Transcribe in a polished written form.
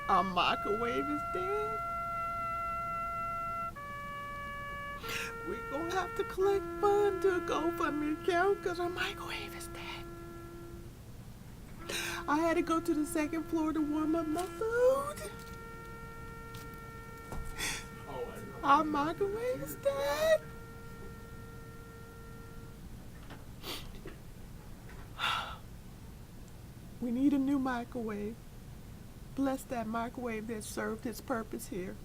Our microwave is dead. We gonna have to collect funds to go GoFundMe account because our microwave is dead. I had to go to the second floor to warm up my food. Our microwave is dead. We need a new microwave. Bless that microwave that served its purpose here.